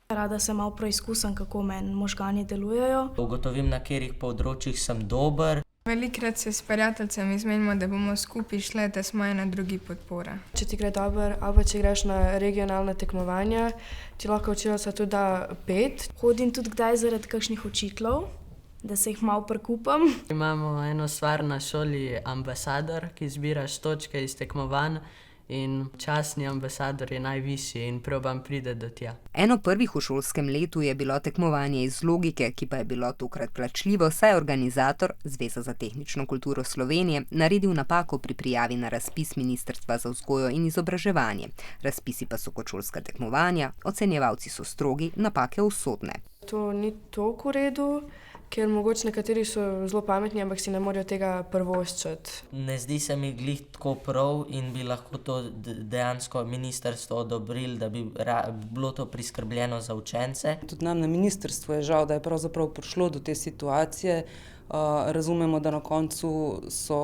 Rada sem malo preizkusim, kako meni možgani delujejo. Ugotovim, na katerih področjih sem dober. Velikokrat se s prijateljicami zmenimo, da bomo skupaj šle, da smo ena drugi podpora. Če ti gre dobro, ali pa če greš na regionalna tekmovanja, ti lahko učiteljica tudi da 5. Hodim tudi kdaj zaradi kakšnih učiteljev, da se jih malo prekupam. Imamo eno stvar na šoli, ambasador, ki zbiraš točke iz tekmovanj. In častni ambasador je najvišji in probam priti do tja. Eno prvih v šolskem letu je bilo tekmovanje iz logike, ki pa je bilo tokrat plačljivo, saj je organizator, Zveza za tehnično kulturo Slovenije, naredil napako pri prijavi na razpis Ministrstva za vzgojo in izobraževanje. Razpisi pa so kot šolska tekmovanja, ocenjevalci so strogi, napake usodne. To ni toliko v redu, ker mogoče nekateri so zelo pametni, ampak si ne morejo tega privoščiti. Ne zdi se mi glih tako prav in bi lahko to dejansko ministrstvo odobrilo, da bi bilo to priskrbljeno za učence. Tudi nam na ministrstvu je žal, da je pravzaprav prišlo do te situacije. Razumemo, da na koncu so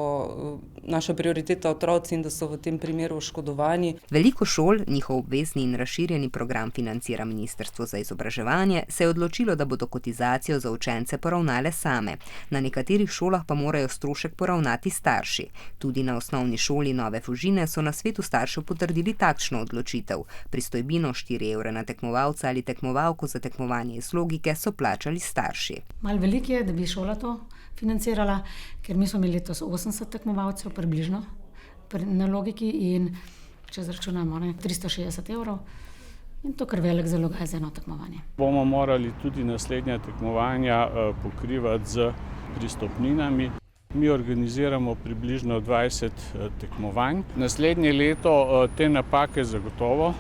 naša prioriteta otroci in da so v tem primeru oškodovani. Veliko šol, njihov obvezni in razširjeni program financira Ministrstvo za izobraževanje, se je odločilo, da bodo kotizacijo za učence poravnale same. Na nekaterih šolah pa morajo strošek poravnati starši. Tudi na osnovni šoli Nove Fužine so na svetu staršev potrdili takšno odločitev. Pristojbino 4 evre na tekmovalca ali tekmovalko za tekmovanje iz logike so plačali starši. Malo veliko je, da bi šola to financirala, ker mi smo imeli letos 80 tekmovalcev približno na logiki in če zračunamo 360 evrov in to kar velik zalogaj za eno tekmovanje. Bomo morali tudi naslednja tekmovanja pokrivati z pristopninami. Mi organiziramo približno 20 tekmovanj. Naslednje leto te napake zagotovo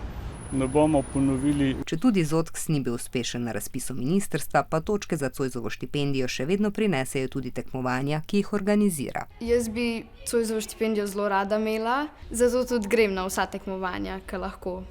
ne bomo ponovili. Četudi ZOTKS ni bil uspešen na razpisu ministrstva, pa točke za Zoisovo štipendijo še vedno prinesejo tudi tekmovanja, ki jih organizira. Jaz bi Zoisovo štipendijo zelo rada imela, zato tudi grem na vsa tekmovanja, ki lahko.